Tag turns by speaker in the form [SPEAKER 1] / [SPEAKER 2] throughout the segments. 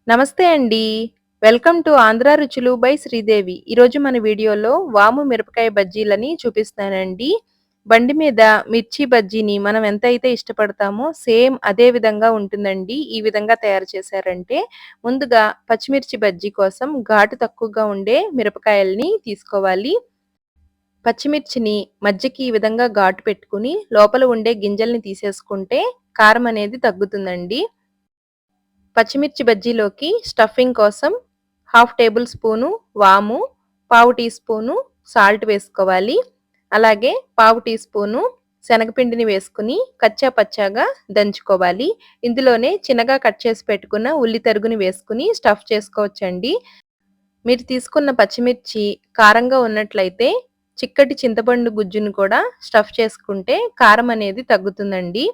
[SPEAKER 1] నమస్తే అండి. Welcome to Andhra రుచులు బై శ్రీదేవి. ఈరోజు మన వీడియోలో వాము మిరపకాయ బజ్జీలని చూపిస్తానండి. బండి మీద మిర్చి బజ్జీని మనం ఎంతైతే ఇష్టపడతామో సేమ్ అదే విధంగా ఉంటుందండి. ఈ విధంగా తయారు చేశారంటే ముందుగా పచ్చిమిర్చి బజ్జీ కోసం ఘాటు తక్కువగా ఉండే మిరపకాయల్ని తీసుకోవాలి. పచ్చిమిర్చిని మధ్యకి ఈ విధంగా ఘాటు పెట్టుకొని లోపల ఉండే గింజల్ని తీసేసుకుంటే కారం అనేది తగ్గుతుందండి. పచ్చిమిర్చి బజ్జీలోకి స్టఫింగ్ కోసం హాఫ్ టేబుల్ స్పూను వాము, పావు టీ స్పూను సాల్ట్ వేసుకోవాలి. అలాగే పావు టీ స్పూను శనగపిండిని వేసుకుని కచ్చా పచ్చాగా దంచుకోవాలి. ఇందులోనే చిన్నగా కట్ చేసి పెట్టుకున్న ఉల్లి తరుగుని వేసుకుని స్టఫ్ చేసుకోవచ్చండి. మీరు తీసుకున్న పచ్చిమిర్చి కారంగా ఉన్నట్లయితే చిక్కటి చింతపండు గుజ్జును కూడా స్టఫ్ చేసుకుంటే కారం అనేది తగ్గుతుందండి.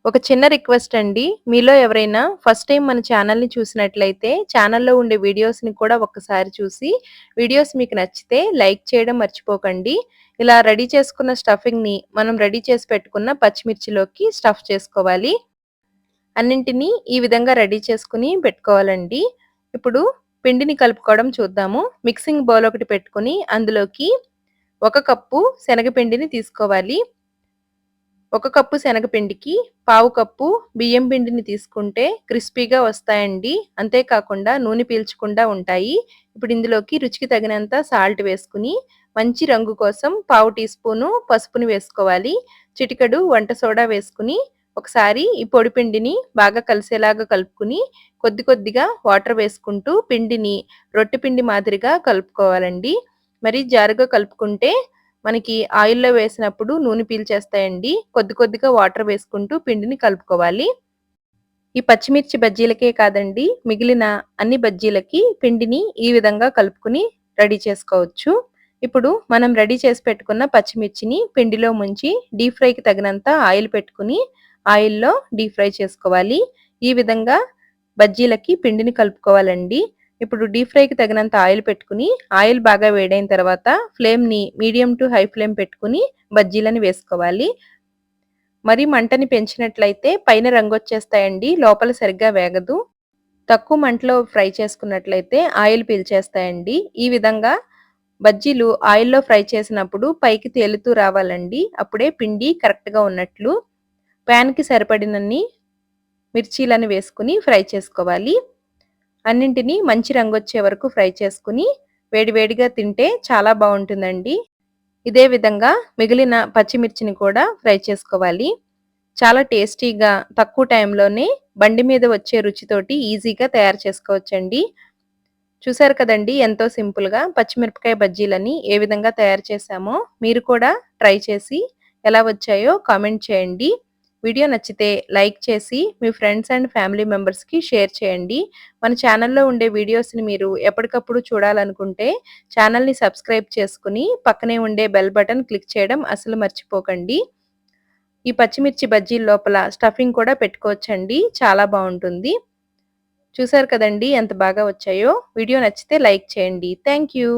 [SPEAKER 1] ఒక చిన్న రిక్వెస్ట్ అండి. మీలో ఎవరైనా ఫస్ట్ టైం మన ఛానల్‌ని చూసినట్లయితే ఛానల్‌లో ఉండే వీడియోస్‌ని కూడా ఒక్కసారి చూసి వీడియోస్ మీకు నచ్చితే లైక్ చేయడం మర్చిపోకండి. ఇలా రెడీ చేసుకున్న స్టఫింగ్‌ని మనం రెడీ చేసి పెట్టుకున్న పచ్చిమిర్చిలోకి స్టఫ్ చేసుకోవాలి. అన్నింటినీ ఈ విధంగా రెడీ చేసుకొని పెట్టుకోవాలండి. ఇప్పుడు పిండిని కలుపుకోవడం చూద్దాము. మిక్సింగ్ బౌల్ ఒకటి పెట్టుకొని అందులోకి 1 కప్పు శనగపిండిని తీసుకోవాలి. 1 కప్పు శనగపిండికి పావు కప్పు బియ్యం పిండిని తీసుకుంటే క్రిస్పీగా వస్తాయండి. అంతేకాకుండా నూనె పీల్చకుండా ఉంటాయి. ఇప్పుడు ఇందులోకి రుచికి తగినంత సాల్ట్ వేసుకుని మంచి రంగు కోసం పావు టీ స్పూను పసుపుని వేసుకోవాలి. చిటికెడు వంట సోడా వేసుకుని ఒకసారి ఈ పొడి పిండిని బాగా కలిసేలాగా కలుపుకుని కొద్ది కొద్దిగా వాటర్ వేసుకుంటూ పిండిని రొట్టె పిండి మాదిరిగా కలుపుకోవాలండి. మరి జారుగా కలుపుకుంటే మనకి ఆయిల్‌లో వేసినప్పుడు నూనె పీల్చేస్తాయండి. కొద్ది కొద్దిగా వాటర్ వేసుకుంటూ పిండిని కలుపుకోవాలి. ఈ పచ్చిమిర్చి బజ్జీలకే కాదండి, మిగిలిన అన్ని బజ్జీలకి పిండిని ఈ విధంగా కలుపుకొని రెడీ చేసుకోవచ్చు. ఇప్పుడు మనం రెడీ చేసి పెట్టుకున్న పచ్చిమిర్చిని పిండిలో ముంచి డీప్ ఫ్రైకి తగినంత ఆయిల్ పెట్టుకొని ఆయిల్‌లో డీప్ ఫ్రై చేసుకోవాలి. ఈ విధంగా బజ్జీలకి పిండిని కలుపుకోవాలండి. ఇప్పుడు డీప్ ఫ్రైకి తగినంత ఆయిల్ పెట్టుకుని ఆయిల్ బాగా వేడైన తర్వాత ఫ్లేమ్‌ని మీడియం టు హై ఫ్లేమ్ పెట్టుకుని బజ్జీలని వేసుకోవాలి. మరి మంటని పెంచినట్లయితే పైన రంగొచ్చేస్తాయండి. లోపల సరిగ్గా వేగదు. తక్కువ మంటలో ఫ్రై చేసుకున్నట్లయితే ఆయిల్ పీల్చేస్తాయండి. ఈ విధంగా బజ్జీలు ఆయిల్‌లో ఫ్రై చేసినప్పుడు పైకి తేలుతూ రావాలండి. అప్పుడే పిండి కరెక్ట్‌గా ఉన్నట్లు. ప్యాన్‌కి సరిపడినన్ని మిర్చీలను వేసుకుని ఫ్రై చేసుకోవాలి. అన్నింటిని మంచి రంగొచ్చే వరకు ఫ్రై చేసుకుని వేడివేడిగా తింటే చాలా బావుంటుందండి. ఇదే విధంగా మిగిలిన పచ్చిమిర్చిని కూడా ఫ్రై చేసుకోవాలి. చాలా టేస్టీగా తక్కువ టైంలోనే బండి మీద వచ్చే రుచితోటి ఈజీగా తయారు చేసుకోవచ్చండి. చూసారు కదండీ! ఎంతో సింపుల్‌గా పచ్చిమిరపకాయ బజ్జీలని ఏ విధంగా తయారు చేశామో మీరు కూడా ట్రై చేసి ఎలా వచ్చాయో కామెంట్ చేయండి. వీడియో నచ్చితే లైక్ చేసి మీ ఫ్రెండ్స్ అండ్ ఫ్యామిలీ మెంబర్స్‌కి షేర్ చేయండి. మన ఛానల్‌లో ఉండే వీడియోస్‌ని మీరు ఎప్పటికప్పుడు చూడాలనుకుంటే ఛానల్‌ని సబ్స్క్రైబ్ చేసుకొని పక్కనే ఉండే బెల్ బటన్ క్లిక్ చేయడం అస్సలు మర్చిపోకండి. ఈ పచ్చిమిర్చి బజ్జీల లోపల స్టఫింగ్ కూడా పెట్టుకోవచ్చండి. చాలా బావుంటుంది. చూసారు కదండీ ఎంత బాగా వచ్చాయో. వీడియో నచ్చితే లైక్ చేయండి. Thank you.